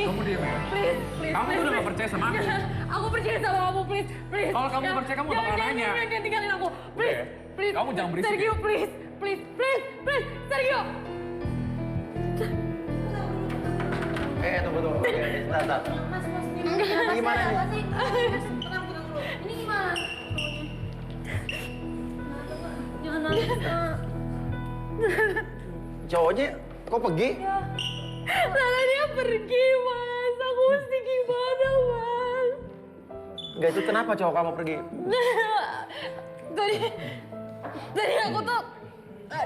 Kamu diam ya. Please. Kamu tuh udah gak percaya sama aku. Aku percaya sama kamu, please. Kalau kamu percaya, kamu bakal nanya. Jangan tinggalin aku, please. Please. Kamu jangan berisik. Sergio, please. Sergio. Tunggu. Oke, sebentar. Mas, Ini gimana nih? apa sih? Tenang dulu. Ini gimana? Jangan nangis, Kak. Cowoknya kok pergi? Lala dia pergi, Mas. Aku mesti gimana, Mas? Enggak, itu kenapa cowok kamu pergi? Tadi aku tuh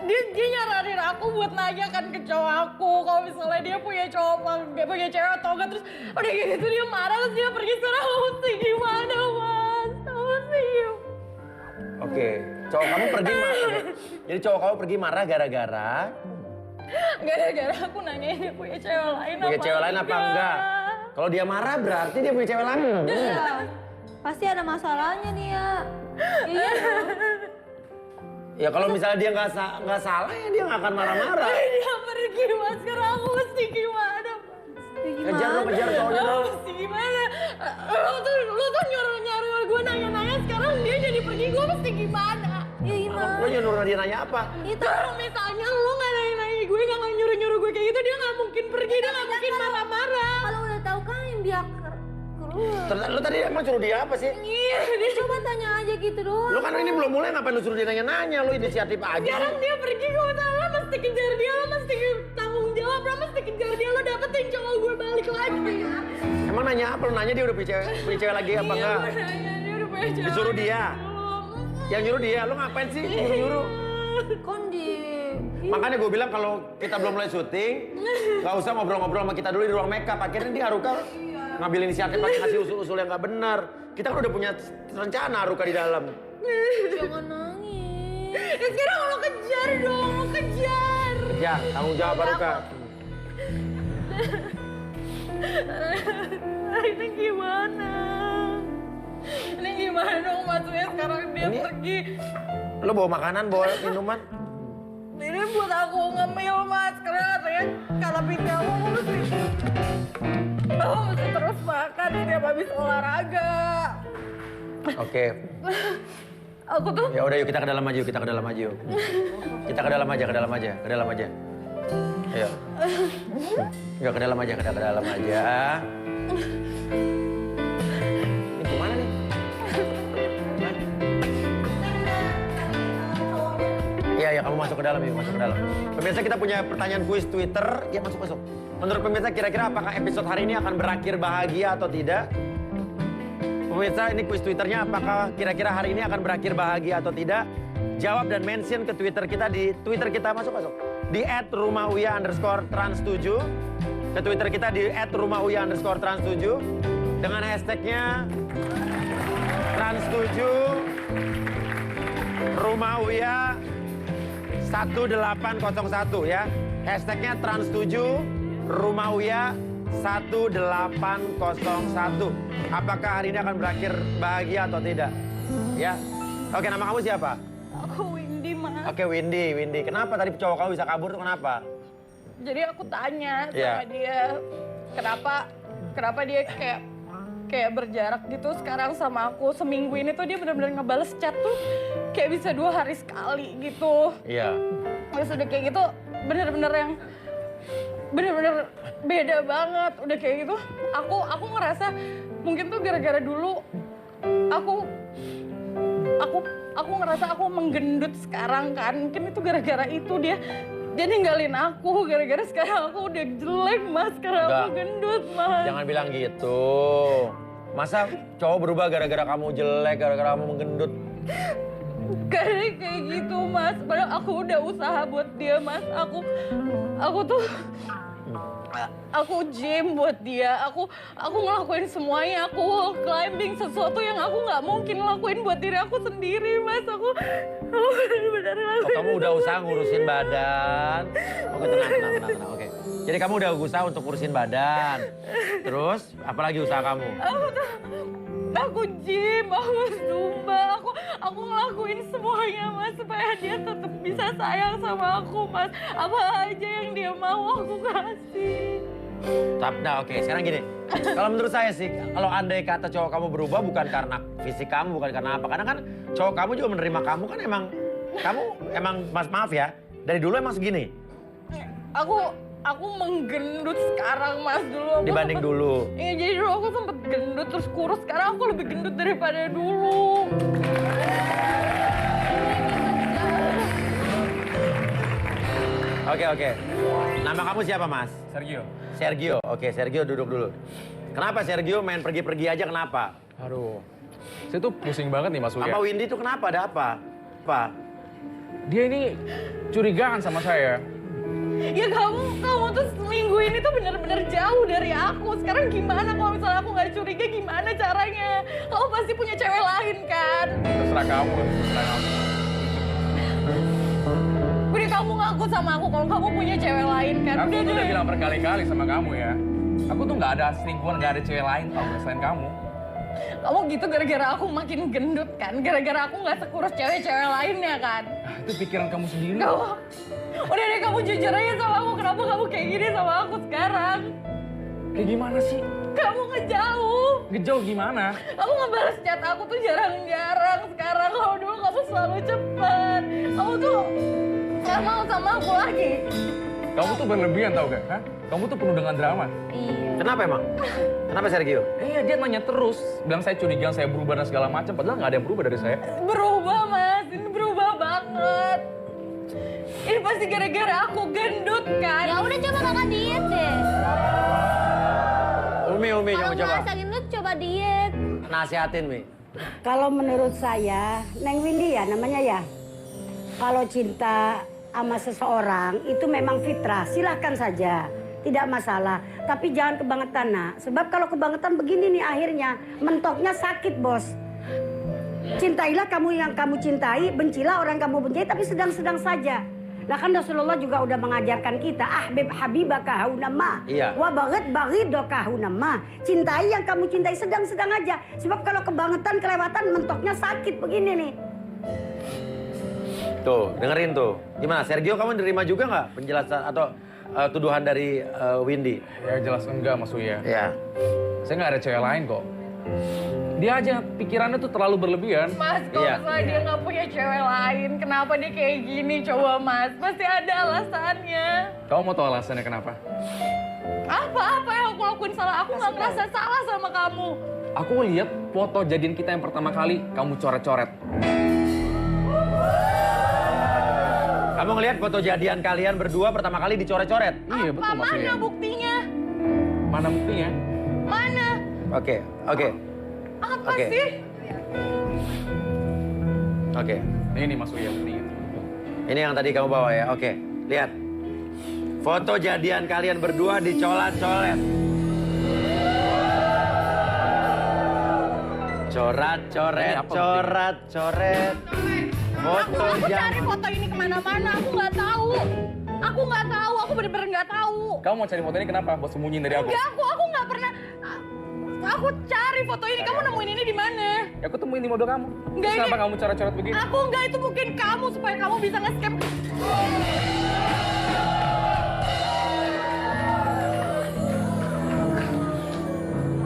dia nyaranin aku buat nanya kan ke cowok aku kalau misalnya dia punya cowok dia punya cewek atau enggak, terus udah gitu dia marah terus dia pergi. Sekarang aku mesti gimana, Mas? Aku mesti Oke, cowok kamu pergi marah. Jadi cowok kamu pergi marah gara-gara aku nanyain dia punya cewek lain apa enggak? Kalau dia marah berarti dia punya cewek lain. Iya. Pasti ada masalahnya nih ya. Iya. Ya kalau misalnya dia nggak salah ya dia nggak akan marah-marah. Dia pergi, Mas. Sekarang aku mesti gimana, Mas? Kejar cowoknya Aku dong. mesti gimana? Lu tuh nyuruh gue nanya-nanya, sekarang dia jadi pergi, gue mesti gimana? Iya gimana? Lo nyuruh dia nanya apa? Itu Kalau misalnya lu nggak nanya-nanya gue, nggak nyuruh-nyuruh gue kayak gitu, dia nggak mungkin pergi, dia nggak mungkin marah-marah. kalau udah tahu kan yang dia keluar. Lo tadi emang suruh dia apa sih? Iya, dia Coba tanya aja gitu doang. Lo kan ini belum mulai ngapain lo suruh dia nanya-nanya? Lo inisiatif aja. sekarang dia pergi, gue tahu lo mesti kejar dia, lo mesti tanggung jawab, lo mesti kejar dia, lo dapetin cowok gue balik lagi. Emang nanya apa? Lo nanya dia udah punya cewek lagi apa Iya, enggak? gue nanya, dia udah punya cewek. Disuruh dia? Yang nyuruh dia, lo ngapain sih nyuruh? Kon di Makanya gue bilang kalau kita belum mulai syuting, nggak usah ngobrol-ngobrol sama kita dulu di ruang makeup. Akhirnya dia Haruka ngambil inisiatif lagi ngasih usul-usul yang nggak benar. Kita kan udah punya rencana Haruka di dalam. jangan nangis. Ya sekarang lo kejar dong, lo kejar. Ya, tanggung jawab Haruka. Ini gimana? Ini gimana dong, maksudnya sekarang dia Ini- pergi. Lo bawa makanan, bawa minuman? Ini buat aku ngemil, Mas. Karena katanya kalau pindah aku mesti terus makan setiap habis olahraga. Oke. Aku tuh Ya udah yuk kita ke dalam aja, yuk. Kita ke dalam aja. Ayo. Ke dalam aja. Ayo. Yuk ke dalam aja. Ini gimana nih? Iya, kamu masuk ke dalam, Pemirsa, kita punya pertanyaan kuis Twitter. Ya, masuk. Menurut pemirsa, kira-kira apakah episode hari ini akan berakhir bahagia atau tidak? Pemirsa, ini kuis Twitternya. Apakah kira-kira hari ini akan berakhir bahagia atau tidak? Jawab dan mention ke Twitter kita di Twitter kita. Masuk. Di @rumahUya_trans7. Ke Twitter kita di @rumahUya_trans7. Dengan hashtagnya trans7 Rumah Uya 1801 ya. Hashtagnya trans7 Rumah Uya 1801. Apakah hari ini akan berakhir bahagia atau tidak? Ya. Oke, nama kamu siapa? Aku Windy, Mas. Oke, Windy. Kenapa tadi cowok kamu bisa kabur tuh kenapa? Jadi aku tanya Iya. sama dia, kenapa dia kayak berjarak gitu sekarang sama aku. Seminggu ini tuh dia benar-benar ngebales chat tuh kayak bisa 2 hari sekali gitu. Iya. Terus udah kayak gitu bener-bener beda banget. Udah kayak gitu aku ngerasa mungkin tuh gara-gara dulu aku ngerasa aku menggendut sekarang kan. Mungkin itu gara-gara itu dia ninggalin aku gara-gara sekarang aku udah jelek, Mas. Sekarang aku gendut, Mas. Jangan bilang gitu. Masa cowok berubah gara-gara kamu jelek, gara-gara kamu menggendut? Kayak gitu, Mas. Padahal aku udah usaha buat dia, Mas. Aku gym buat dia. Aku ngelakuin semuanya. Aku wall climbing, sesuatu yang aku nggak mungkin ngelakuin buat diri aku sendiri, Mas. Aku benar-benar ngelakuin. Kamu udah usaha ngurusin badan. Oke, tenang. Oke. Jadi kamu udah usaha untuk ngurusin badan. Terus, apalagi usaha kamu? Aku gym, aku zumba, aku ngelakuin semuanya, Mas, supaya dia tetap bisa sayang sama aku, Mas. Apa aja yang dia mau aku kasih. Nah oke, sekarang gini. Kalau menurut saya sih, kalau andai kata cowok kamu berubah bukan karena fisik kamu, bukan karena apa. Karena kan cowok kamu juga menerima kamu kan kamu emang maaf ya, dari dulu emang segini. Aku menggendut sekarang Mas dulu. Dibanding dulu. Iya jadi dulu aku sempet gendut terus kurus, sekarang aku lebih gendut daripada dulu. Oke. Nama kamu siapa Mas? Sergio. Sergio. Oke, Sergio duduk dulu. Kenapa Sergio main pergi-pergi aja kenapa? Aduh, saya tuh pusing banget nih Mas Uya. Sama Windy tuh kenapa? Ada apa? Apa? Dia ini curigaan sama saya. Ya kamu tuh seminggu ini tuh bener-bener jauh dari aku. Sekarang gimana kalau misalnya aku nggak curiga, gimana caranya? Kamu pasti punya cewek lain kan? Terserah kamu. Udah kamu ngaku sama aku kalau kamu punya cewek lain kan? Aku tuh deh. udah bilang berkali-kali sama kamu ya. Aku tuh nggak ada selingkuhan, nggak ada cewek lain tau selain kamu. Kamu gitu gara-gara aku makin gendut kan? Gara-gara aku nggak sekurus cewek-cewek lainnya kan? Itu pikiran kamu sendiri. Udah deh kamu jujur aja sama aku, kenapa kamu kayak gini sama aku sekarang? Kayak gimana sih? Kamu ngejauh. Ngejauh gimana? Kamu ngebales chat aku tuh jarang-jarang sekarang. Kalau dulu kamu selalu cepet. Kamu tuh gak mau sama aku lagi. Kamu tuh berlebihan tau gak? Hah? Kamu tuh penuh dengan drama. Iya. Kenapa emang? Kenapa Sergio? Iya, dia nanya terus. Bilang saya curigaan, saya berubah dan segala macam. Padahal nggak ada yang berubah dari saya. Berubah Mas, ini berubah banget. Ini pasti gara-gara aku gendut kan? Ya udah coba kakak diet deh. Umi, Kalau coba. ngerasa gendut coba diet. Nasihatin, Mi. Kalau menurut saya, Neng Windy ya namanya ya. Kalau cinta sama seseorang itu memang fitrah, silahkan saja. Tidak masalah, tapi jangan kebangetan nak. Sebab kalau kebangetan begini nih akhirnya mentoknya sakit bos. Cintailah kamu yang kamu cintai, bencilah orang kamu benci, tapi sedang-sedang saja. Lah kan Rasulullah juga udah mengajarkan kita, ahbib habibaka haunama, Iya. wa baghidaka haunama. Cintai yang kamu cintai sedang-sedang aja. Sebab kalau kebangetan kelewatan mentoknya sakit begini nih. Tuh, dengerin tuh. Gimana, Sergio kamu nerima juga nggak penjelasan atau tuduhan dari Windy? Ya jelas enggak Mas Uya. Ya. Saya nggak ada cewek lain kok. Dia aja pikirannya tuh terlalu berlebihan. Mas, kalau Iya. misalnya dia nggak punya cewek lain, kenapa dia kayak gini? Coba Mas, pasti ada alasannya. Kamu mau tahu alasannya kenapa? Apa yang aku lakuin salah? Aku nggak ngerasa salah sama kamu. Aku lihat foto jadian kita yang pertama kali kamu coret-coret. Kamu ngelihat foto jadian kalian berdua pertama kali dicoret-coret? Iya betul Mas Mana Uya. buktinya? Mana buktinya? Mana? Oke. Apa Oke. sih? Oke. Ini Mas Uya buktinya. Ini yang tadi kamu bawa ya. Oke. Lihat. Foto jadian kalian berdua dicoret-coret. Coret-coret, Ini apa coret-coret. Foto Aku cari jadian. foto ini kemana-mana, aku nggak tahu. Aku bener-bener nggak tahu. Kamu mau cari foto ini kenapa? Buat sembunyiin dari aku? Enggak, aku nggak pernah. Aku cari foto ini, kamu nemuin ini di mana? Ya aku temuin di mobil kamu. Enggak, Terus kenapa ini- kamu coret-coret begini? Aku nggak, itu mungkin kamu supaya kamu bisa nge-scam.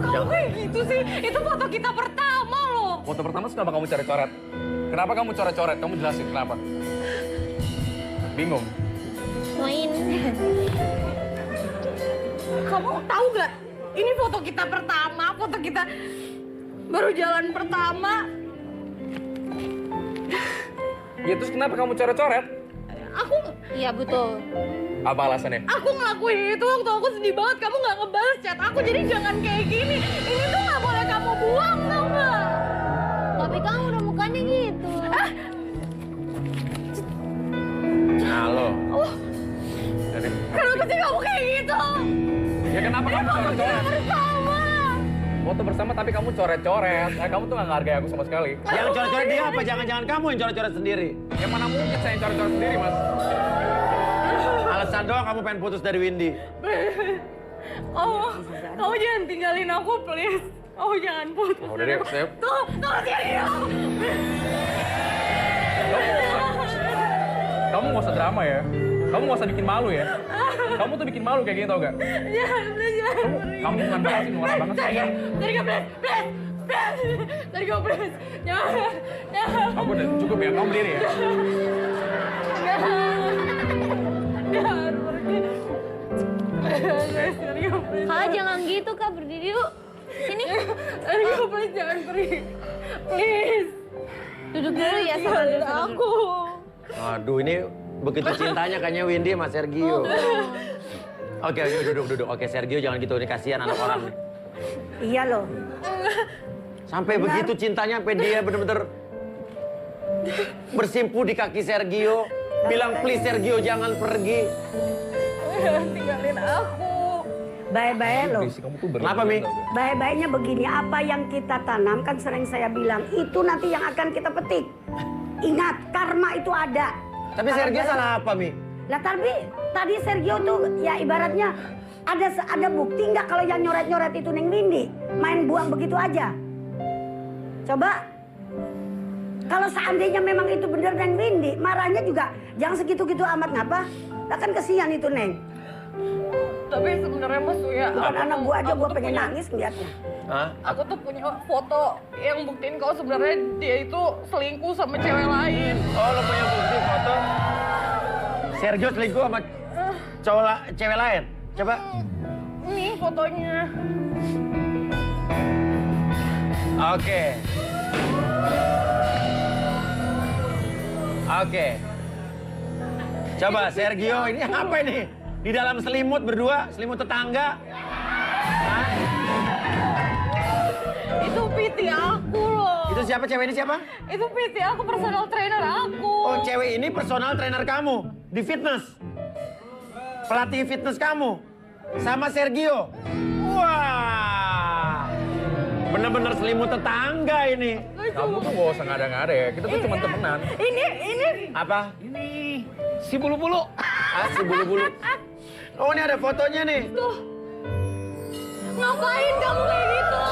Kamu kayak gitu sih, itu foto kita pertama loh. Foto pertama terus kenapa kamu coret-coret? Kenapa kamu coret-coret? Kamu jelasin kenapa? Bingung? Main. Kamu tahu nggak? Ini foto kita pertama, foto kita baru jalan pertama. Ya terus kenapa kamu coret-coret? Iya betul. Apa alasannya? Aku ngelakuin itu waktu aku sedih banget, kamu nggak ngebales chat aku, jadi jangan kayak gini. Ini tuh nggak boleh kamu buang, tau nggak? Tapi kamu udah mukanya gitu. Nah lo. Jadi, Kenapa sih kamu kayak gitu? ya kenapa kamu coret-coret? Bersama. Foto bersama tapi kamu coret-coret. Nah, kamu tuh nggak ngehargai aku sama sekali. Yang coret-coret dia apa? Jangan-jangan kamu yang coret-coret sendiri. Yang mana mungkin saya yang coret-coret sendiri, Mas? Alasan doang kamu pengen putus dari Windy. Kamu jangan tinggalin aku, please. Oh, jangan putus. Oh, udah deh, saya... Tuh sini. Kamu nggak usah drama ya. Kamu gak usah bikin malu ya. Kamu tuh bikin malu kayak gini tau gak? Jangan, please. Kamu bukan banget sih, norak banget sih. Sergio, please. Sergio, please. Jangan. Kamu udah cukup ya, kamu berdiri ya. Jangan pergi. Sergio, please. Kak, jangan gitu Kak, berdiri yuk. Sini. Sergio, please jangan pergi. Please. Duduk dulu ya sama Tinggalin aku. Aduh, ini begitu cintanya kayaknya Windy sama Sergio. Oke, duduk. Oke, Sergio jangan gitu, ini kasihan anak orang. Iya loh. Sampai begitu cintanya, sampai dia bener-bener bersimpu di kaki Sergio. Bilang, please Sergio jangan pergi. Tinggalin aku. Baik-baik loh. Kamu tuh Kenapa, Mi? Baik-baiknya begini, apa yang kita tanam kan sering saya bilang, itu nanti yang akan kita petik. Ingat, karma itu ada. Tapi Sergio salah apa, Mi? Lah tapi tadi Sergio tuh ya ibaratnya ada bukti nggak kalau yang nyoret-nyoret itu Neng Windy? Main buang begitu aja. Coba. Kalau seandainya memang itu benar Neng Windy, marahnya juga jangan segitu-gitu amat ngapa? Lah kan kesian itu Neng. Tapi sebenarnya Mas Uya, Bukan anak gua aja, gua pengen punya, nangis ngeliatnya. Hah? Aku tuh punya foto yang buktiin kalau sebenarnya dia itu selingkuh sama cewek lain. Oh, lo punya bukti foto? Sergio selingkuh sama cewek lain? Coba. Nih fotonya. Oke. Coba Sergio, ini apa ini? Di dalam selimut berdua, selimut tetangga. Hah? Itu PT aku loh. Itu siapa? Cewek ini siapa? Itu PT aku, personal trainer aku. Oh, cewek ini personal trainer kamu di fitness. Pelatih fitness kamu sama Sergio. Wah. Bener-bener selimut tetangga ini. Kamu tuh gak usah ngada-ngada ya, kita tuh cuma temenan. Ini. Apa? Ini si bulu-bulu. Ah, si bulu-bulu. Oh, ini ada fotonya nih. Tuh. Ngapain kamu kayak gitu?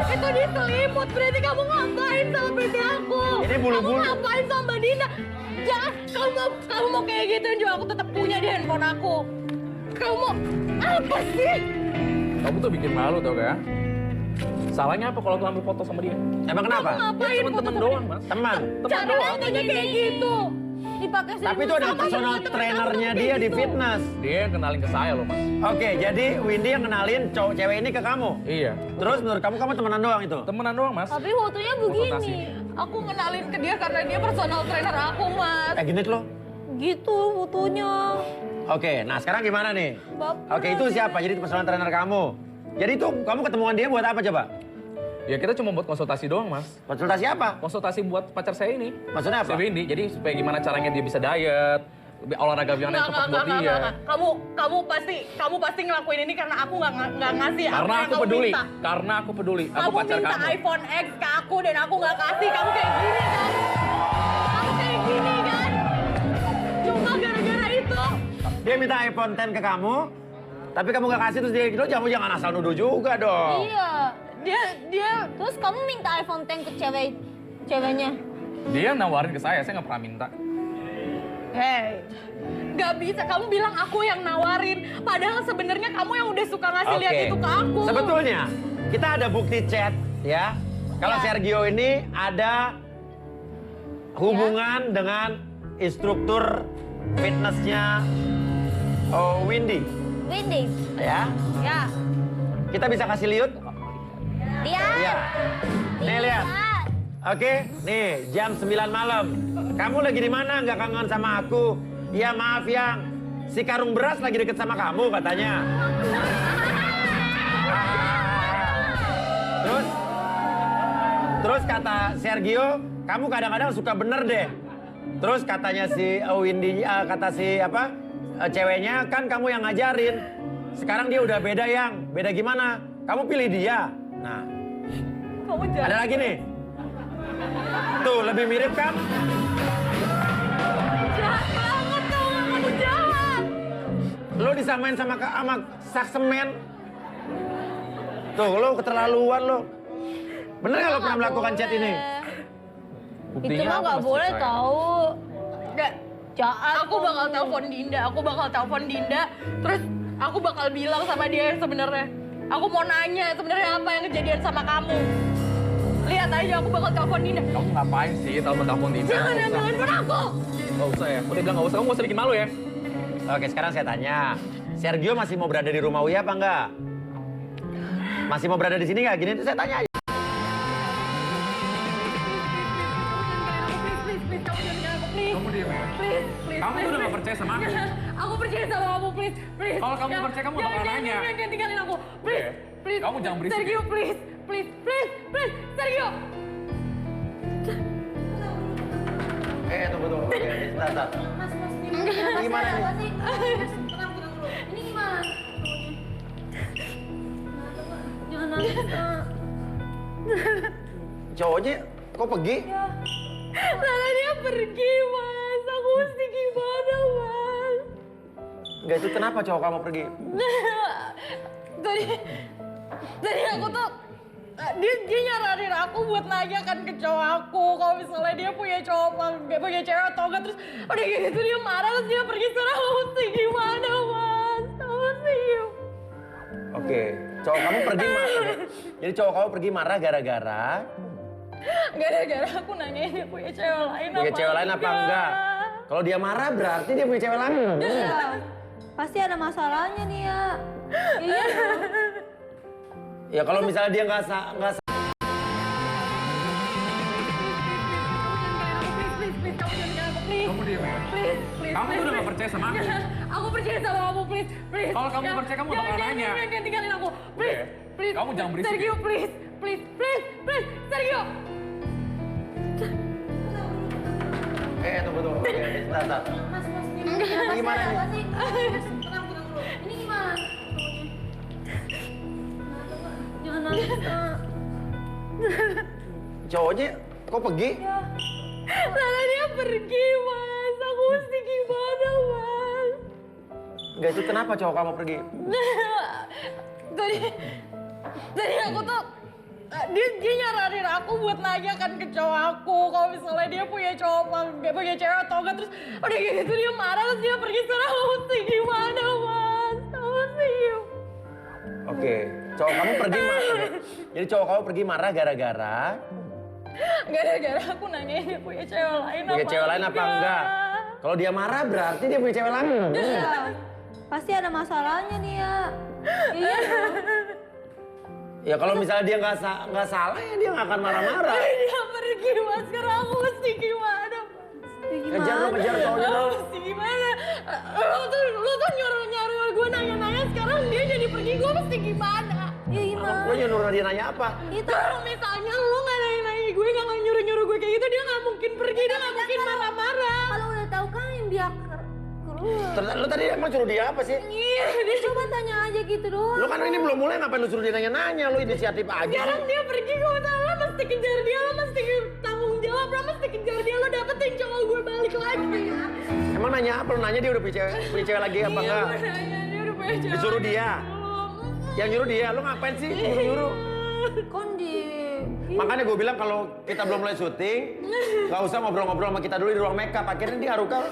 Itu diselimut, berarti kamu ngapain sama PT aku? Ini bulu-bulu. Kamu ngapain sama Mbak Dina? Jangan, kamu mau kayak gituin juga aku tetap punya di handphone aku. Kamu mau apa sih? Kamu tuh bikin malu tau gak? Salahnya apa kalau aku ambil foto sama dia? Emang kenapa? Kamu ngapain Ya, cuma foto temen sama doang, dia? Mas. Teman. Temen Cara doang. nanya kayak gitu. Dipakai Tapi itu ada personal trainernya dia di fitness. Dia yang kenalin ke saya loh, Mas. Oke, jadi Windy yang kenalin cewek ini ke kamu. Iya. Terus menurut kamu temenan doang itu? Temenan doang, Mas. Tapi fotonya begini. Aku kenalin ke dia karena dia personal trainer aku, Mas. Gini loh. Gitu fotonya. Oke, nah sekarang gimana nih? Baper Oke, itu siapa? Jadi itu personal trainer kamu. Jadi itu kamu ketemuan dia buat apa coba? Ya kita cuma buat konsultasi doang, Mas. Konsultasi apa? Konsultasi buat pacar saya ini. Maksudnya apa? Si Windy. Jadi supaya gimana caranya dia bisa diet, olahraga yang tepat buat dia. Kamu pasti ngelakuin ini karena aku nggak ngasih apa Karena yang aku kamu peduli. minta. Karena aku peduli. Aku Kamu pacar minta kamu. iPhone X ke aku dan aku nggak kasih. Kamu kayak gini kan? Kamu kayak gini kan? Cuma gara-gara itu. Dia minta iPhone X ke kamu, tapi kamu gak kasih terus dia gitu, jangan asal nuduh juga dong. Iya. Dia Terus kamu minta iPhone X ke ceweknya? Dia nawarin ke saya nggak pernah minta. Hey, nggak bisa. Kamu bilang aku yang nawarin. Padahal sebenarnya kamu yang udah suka ngasih lihat itu ke aku. Sebetulnya kita ada bukti chat ya. Kalau Ya. Sergio ini ada hubungan dengan instruktur fitnessnya Windy Windy. ya. Ya. Kita bisa kasih lihat? Lihat. Iya. Nih lihat. Oke, nih jam 9 malam. Kamu lagi di mana? Nggak kangen sama aku? Ya maaf yang si karung beras lagi deket sama kamu katanya. Terus kata Sergio, kamu kadang-kadang suka bener deh. Terus katanya si Windy, kata si ceweknya kan kamu yang ngajarin. Sekarang dia udah beda yang, beda gimana? Kamu pilih dia. Nah, Kamu jahat. ada lagi nih. Tuh, lebih mirip kan? Jahat banget tau gak? Kamu jahat. Lo disamain sama saksemen. Tuh, lo keterlaluan lo. Bener gak lo pernah melakukan chat ini? Itu mah nggak boleh tahu. Nggak, jahat. Aku bakal telepon Dinda, terus aku bakal bilang sama dia sebenarnya. Aku mau nanya sebenarnya apa yang kejadian sama kamu. Lihat aja, aku bakal telepon Dinda. Kamu ngapain sih telepon Dinda? Jangan ambil handphone aku. Nggak usah ya. Udah bilang nggak usah. Kamu nggak usah bikin malu ya. Oke, sekarang saya tanya. Sergio masih mau berada di rumah Uya apa enggak? Masih mau berada di sini nggak? Gini saya tanya aja. Kamu diam ya. Please, Kamu udah nggak percaya sama aku? Aku percaya sama kamu, please. Kalau kamu percaya, kamu nggak bakal nanya. Jangan tinggalin aku, please. Oke. Please. Kamu jangan berisik Sergio, ya. please, Sergio. Tunggu. Oke, sebentar. Mas, Gimana nih? apa sih? Mas, tenang dulu. Ini gimana? Jangan nangis, Kak. Cowoknya kok pergi? Karena dia pergi, Mas. Aku mesti gimana, Mas? Enggak, itu kenapa cowok kamu pergi? Tadi aku tuh dia nyaranin aku buat nanya kan ke cowok aku kalau misalnya dia punya cewek atau enggak, terus udah gitu dia marah terus dia pergi. Sekarang aku mesti gimana, Mas? Aku mesti Oke, cowok kamu pergi marah. Jadi cowok kamu pergi marah gara-gara aku nanyain dia punya cewek lain apa enggak? Kalau dia marah berarti dia punya cewek lain. Iya. Pasti ada masalahnya nih ya. Iya. Ya kalau misalnya dia nggak Please, kamu jangan kayak aku, please. Kamu diam ya. Please. Kamu udah nggak percaya sama aku? Aku percaya sama kamu, please. Kalau kamu percaya, kamu nggak bakal nanya. Jangan tinggalin aku, please. Oke. Kamu jangan berisik Sergio, ya. please, Sergio. Tunggu. Oke, sebentar. Mas, Gimana nih? apa sih? Mas, tenang dulu. Ini gimana? Jangan nangis, Kak. Cowoknya kok pergi? Karena dia pergi, Mas. Aku mesti gimana, Mas? Enggak, itu kenapa cowok kamu pergi? Tadi aku tuh dia nyaranin aku buat nanya kan ke cowok aku kalau misalnya dia punya cewek atau enggak, terus udah gitu dia marah terus dia pergi. Sekarang aku mesti gimana, Mas? Aku mesti Oke, cowok kamu pergi marah. Jadi cowok kamu pergi marah gara-gara aku nanyain dia punya cewek lain apa enggak? Kalau dia marah berarti dia punya cewek lain. Iya. Pasti ada masalahnya nih ya. Iya. Ya kalau misalnya dia nggak salah ya dia nggak akan marah-marah. Dia pergi, Mas. Sekarang aku mesti gimana, Mas? Kejar cowoknya dong. Mesti gimana? Lu tuh nyuruh gue nanya-nanya, sekarang dia jadi pergi, gue mesti gimana? Iya gimana? Lo nyuruh dia nanya apa? Itu Kalau misalnya lu nggak nanya-nanya gue, nggak nyuruh-nyuruh gue kayak gitu, dia nggak mungkin pergi, dia nggak mungkin marah-marah. kalau udah tahu kan yang dia keluar. Lo tadi emang suruh dia apa sih? Iya, dia Coba tanya aja gitu doang. Lo kan ini belum mulai ngapain lo suruh dia nanya-nanya? Lo inisiatif aja. sekarang dia pergi, gue lo mesti kejar dia, lo mesti tanggung jawab, lo mesti kejar dia, lo dapetin cowok gue balik lagi. Emang nanya apa? Lo nanya dia udah punya cewek lagi apa Iya, enggak? gue nanya, dia udah punya cewek. Disuruh dia. Yang nyuruh dia, lo ngapain sih nyuruh? Kon di Makanya gue bilang kalau kita belum mulai syuting, nggak usah ngobrol-ngobrol sama kita dulu di ruang makeup. Akhirnya dia Aruka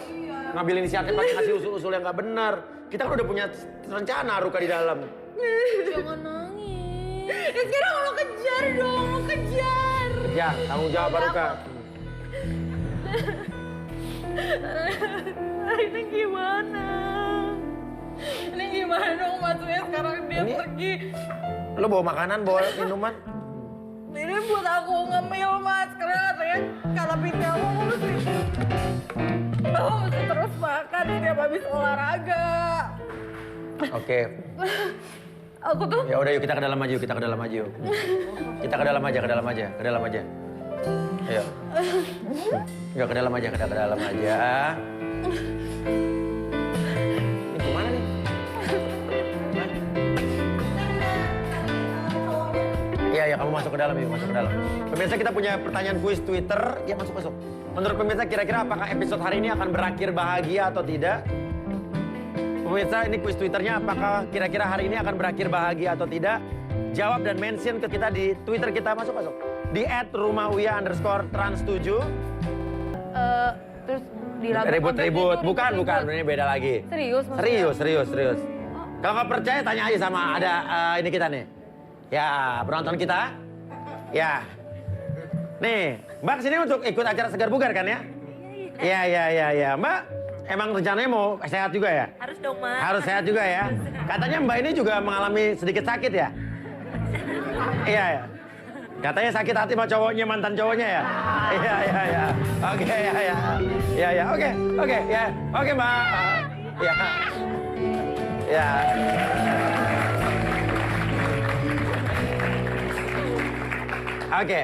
ngambil inisiatif pakai ngasih usul-usul yang nggak benar. Kita kan udah punya rencana Aruka di dalam. jangan nangis. Ya sekarang lo kejar dong, lo kejar. Ya, tanggung jawab Aruka. Ini gimana? Ini gimana dong, maksudnya sekarang dia Ini- pergi. Lo bawa makanan, bawa minuman. Ini buat aku ngemil, Mas. Karena katanya kata pindah aku mesti terus makan setiap habis olahraga. Oke. Aku tuh Ya udah yuk kita ke dalam aja yuk, kita ke dalam aja yuk. Kita ke dalam aja. Ayo. Enggak ke dalam aja, kita ke dalam aja. Ini gimana nih? Iya, kamu masuk ke dalam yuk, masuk ke dalam. Pemirsa kita punya pertanyaan kuis Twitter, ya masuk. Menurut pemirsa kira-kira apakah episode hari ini akan berakhir bahagia atau tidak? Pemirsa ini kuis Twitternya, apakah kira-kira hari ini akan berakhir bahagia atau tidak? Jawab dan mention ke kita di Twitter kita, masuk. Di @rumah_uya_trans7. terus Ribut-ribut, bukan, ini beda lagi. Serius maksudnya? Serius. Kalau nggak percaya tanya aja sama ada ini kita nih. Ya, penonton kita. Ya. Nih, Mbak kesini untuk ikut acara Segar Bugar kan ya? Iya. Mbak, emang rencananya mau sehat juga ya? Harus dong, Mas. Harus sehat juga ya? Katanya Mbak ini juga mengalami sedikit sakit ya? Iya. Katanya sakit hati sama cowoknya, mantan cowoknya ya? Iya. Oke, ya. Oke, Mbak. Ya. Oke.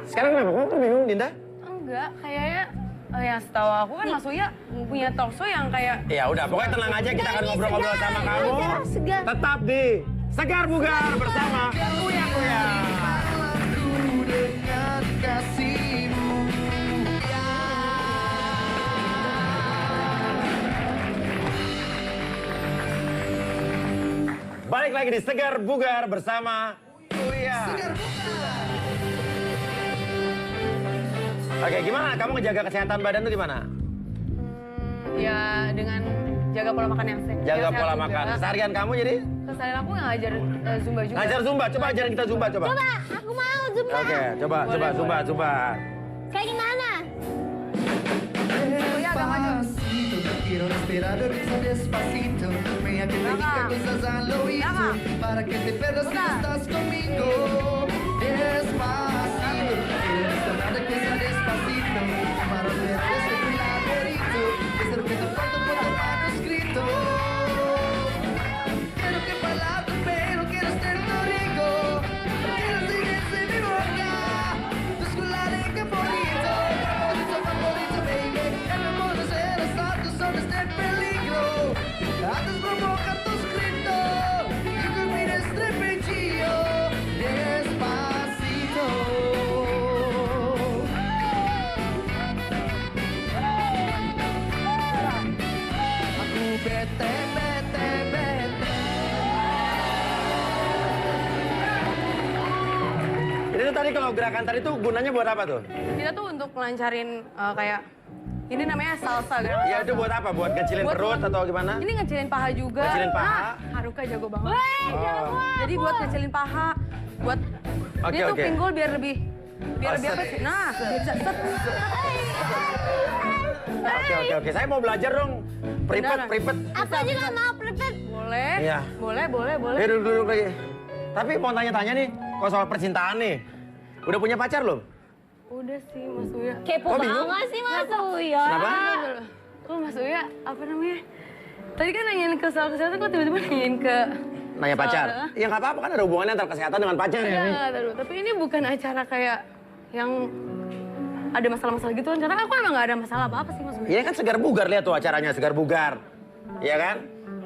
Sekarang kenapa? Kamu bingung, Dinda? Enggak, kayaknya yang setahu aku kan Mas Uya punya talk show yang kayak Ya udah, pokoknya tenang aja, kita akan ngobrol-ngobrol sama kamu. Segar. Tetap di Segar Bugar bersama Uya. Balik lagi di Segar Bugar bersama Uya. Oke, gimana? Kamu ngejaga kesehatan badan tuh gimana? ya dengan jaga pola makan yang sehat. Jaga pola makan. Keseharian kamu jadi? Keseharian aku ngajar Zumba juga. Ngajar Zumba. Coba ajarin kita Zumba, coba. Coba, aku mau Zumba. Oke, coba Zumba. Kayak gimana? Uya agak maju. Quiero respirar risa despacito. Ven a que te diga cosas al oído. Para que te pierdas si no estás conmigo. Despacito. Quiero respirar risa despacito. Para verlos en un laberinto. Es lo que te falta por tu manuscrito. Quiero que palabras, pero quiero ser tu rico. Quiero seguirse en mi boca. Tus colares que bonito. Favorito, baby. El amor no será santo, solo este peligro. Antes provoca tus gritos. Y que mires trepechillo. Despacito. Aku bete. Ini tuh tadi kalau gerakan tadi tuh gunanya buat apa tuh? Kita tuh untuk melancarin kayak ini namanya salsa gerakan. Ya itu buat apa? Buat ngecilin perut atau gimana? Ini ngecilin paha juga. Ngecilin paha? Nah, Haruka jago banget. Oh. Jadi buat ngecilin paha, buat Oke, dia tuh oke. pinggul biar lebih set. apa sih? Nah, bisa set. Oke. Saya mau belajar dong. Pripet. Aku juga mau prepare. Boleh. Iya. Boleh. Ya duduk lagi. Tapi mau tanya-tanya nih, kalau soal percintaan nih. Udah punya pacar belum? Udah sih Mas Uya. Kepo Oh, bingung? banget sih Mas Uya. Kenapa? Kok Mas Uya apa namanya? Tadi kan nanyain ke soal kesehatan, kok tiba-tiba nanyain ke Nanya pacar? Ya nggak apa-apa kan ada hubungannya antara kesehatan dengan pacar ya. Ya, tapi ini bukan acara kayak yang ada masalah-masalah gitu kan. Karena aku emang gak ada masalah apa-apa sih Mas Uya. Iya kan Segar Bugar, lihat tuh acaranya Segar Bugar. Iya kan?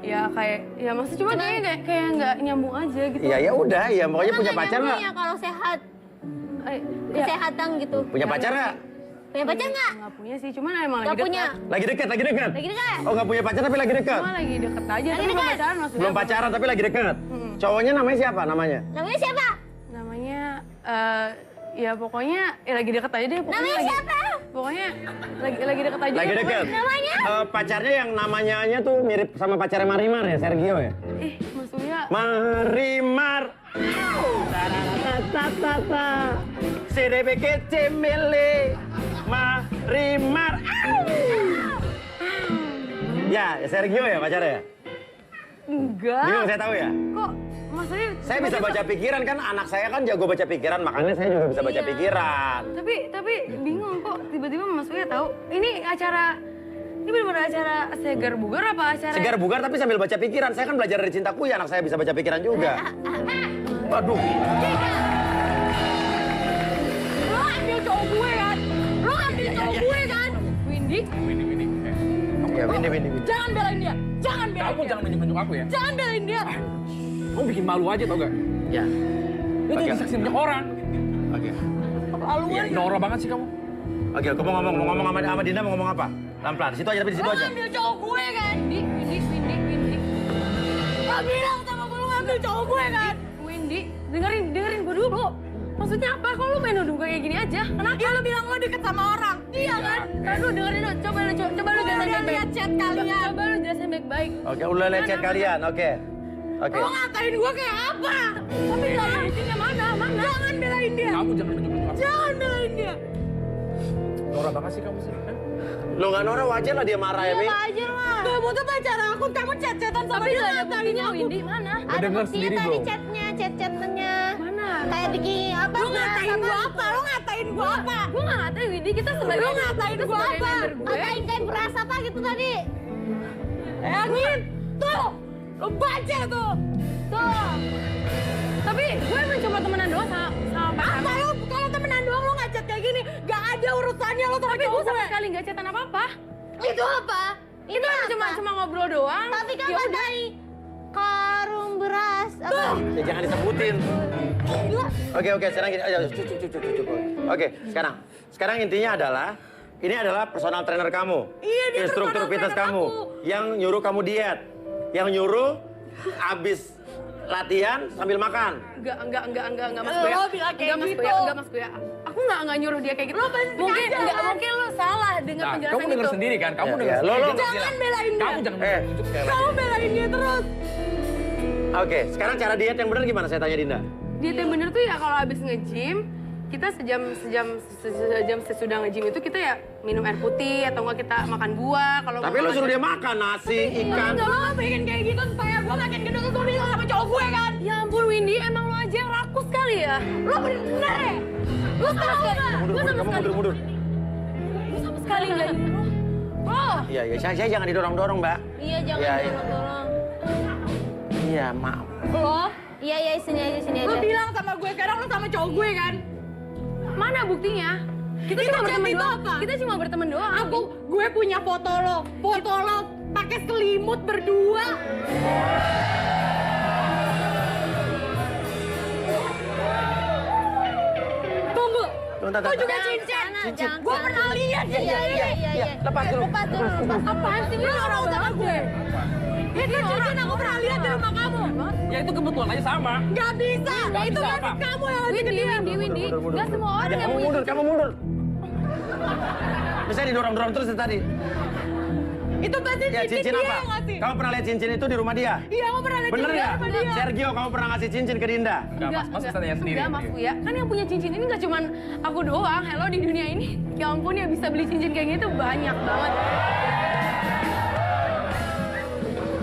Ya kayak, ya maksudnya cuma kayaknya kayak nggak nyambung aja gitu. Iya ya udah, ya pokoknya punya pacar nggak? Ya kalau sehat, Ya, kesehatan gitu. Punya pacar nggak? Punya pacar nggak? nggak punya sih, cuman emang Nggak lagi punya. dekat. Lagi dekat. Lagi dekat? Oh nggak punya pacar tapi lagi dekat? Cuma lagi deket aja, tapi belum pacaran Mas Uya. Belum pacaran tapi lagi dekat? Cowoknya namanya siapa namanya? Namanya siapa? Namanya, ya pokoknya ya lagi deket aja deh. Pokoknya Namanya lagi, siapa? Pokoknya lagi deket aja. Lagi deh, dekat? pokoknya. Namanya? Pacarnya yang namanya tuh mirip sama pacarnya Marimar ya, Sergio ya? Ih, Mas Uya. Marimar. Tatatatata. CDBK Cemele. Marimar. Ya, Sergio ya pacarnya? Enggak. Bingung saya tahu ya? Kok Mas Uya? Saya bisa baca pikiran kan, anak saya kan jago baca pikiran, makanya saya juga bisa baca Iya. pikiran. Tapi bingung kok tiba-tiba Mas Uya tahu. Ini benar-benar acara Segar Bugar apa acara? Segar Bugar tapi sambil baca pikiran. Saya kan belajar dari Cintaku ya, anak saya bisa baca pikiran juga. Waduh. Lo ambil cowok gue kan? Lo ambil cowok gue kan? Windy, Windy. Ya, Windy. jangan belain dia. Jangan belain Kamu dia. jangan nunjuk-nunjuk aku ya. Jangan belain dia. Kamu bikin malu aja tau gak? Ya. Itu Oke. disaksiin banyak orang. Oke. Keterlaluan. Norak banget sih kamu. Oke, aku mau ngomong sama Dinda mau ngomong apa? Pelan-pelan. Di situ aja, tapi di situ Lo aja. ngambil cowok gue kan? Windy. Lo bilang sama gue lo ngambil cowok gue kan? Windy, dengerin gue dulu. Lo Maksudnya apa? Kok lu main nuduh gue kayak gini aja? Kenapa? Ya lu bilang lo deket sama orang. Iya kan? Kan lu dengerin lu, coba lu jelasin baik-baik. Chat kalian. Coba lu jelasin baik-baik. Oke, udah lihat chat kalian. Oke. Oke. Lo ngatain gue kayak apa? Tapi jangan buktinya mana? Jangan belain dia. Kamu jangan menyebut aku. Jangan belain dia. Norak banget sih kamu sih. Hah? Lo nggak Nora, wajar lah dia marah ya, Mi. Wajar lah. Kamu tuh pacar aku, kamu chat-chatan sama dia. Tapi ada buktinya, Windy. Mana? Udah denger sendiri belum? Chat-chatannya. Mana? Kayak bikin apa? Lu ngatain gua apa? Lu ngatain gua apa? Gua nggak ngatain Windy, kita sebagai Lu ngatain kita gua sebagai apa? member gue. Ngatain kayak beras apa gitu tadi? Angin, tuh, lu baca tuh. Tapi gue emang cuma temenan doang sama pacar. Apa lu? Kalau temenan doang lu ngechat kayak gini, gak ada urusannya lu sama cowok gue. Tapi gue sama sekali gak chatan apa-apa. Itu apa? Itu cuma ngobrol doang. Tapi kan Ya udah. dari karung beras apa? Ya, jangan disebutin. Oke, sekarang gini. Ayo, cukup. Oke, sekarang intinya adalah ini adalah personal trainer kamu. Iya, dia instruktur personal fitness trainer kamu aku. yang nyuruh kamu diet. Yang nyuruh abis latihan sambil makan. Enggak Mas Lo Boya. bilang kayak Mas gitu. Boya, enggak Mas Boya. Aku enggak nyuruh dia kayak gitu. Mungkin lo salah dengan Nah, penjelasan kamu denger itu. sendiri kan? Kamu Ya, denger ya. sendiri. Lo- Dia Jangan bilang, belain dia. Kamu jangan Eh. menunjuk sekali Kamu lagi. belain dia terus. Oke, sekarang cara diet yang benar gimana? Saya tanya Dinda. Diet yang bener tuh ya kalau habis nge-gym, kita sejam sesudah nge-gym itu kita ya minum air putih atau enggak kita makan buah. Kalau Tapi lo suruh dia makan nasi, ikan. Enggak, lo pengen kayak gitu supaya gue makin gendut terus lo bilang sama cowok gue kan? Ya ampun Windy, emang lo aja yang rakus kali ya? Lo bener ya? Lo sama sekali. Mundur. Lo sama sekali nggak nyuruh. Oh, Iya, saya jangan didorong-dorong, Mbak. Iya jangan Iya, iya. dorong-dorong. Iya, maaf. lo? Iya sini aja. Lo bilang sama gue sekarang lo sama cowok gue kan? Mana buktinya? Kita cuma berteman doang. Kita cuma berteman doang. Gue punya foto lo pakai selimut berdua. Tunggu. Lo juga cincin. Gue pernah lihat cincin. Iya. Lepas dulu. Apaan sih? Lo orang sama gue. Itu cincin aku pernah lihat di rumah kamu. Ya itu kebetulan aja sama. Gak bisa. Nggak Itu bisa kan apa? kamu yang lagi ke dia. Windy. Gak semua orang Ya, yang kamu punya mundur, kamu mundur. Bisa didorong-dorong terus dari tadi. Itu pasti Ya, cincin cincin dia apa? yang ngasih. Kamu pernah lihat cincin itu di rumah dia? Iya, aku pernah lihat Bener cincin nggak? sama dia. Sergio, kamu pernah ngasih cincin ke Dinda? Enggak, Mas bisa tanya sendiri. Enggak, Mas Buya. Kan yang punya cincin ini nggak cuma aku doang. Hello, di dunia ini. Ya ampun, yang bisa beli cincin kayak gitu banyak banget.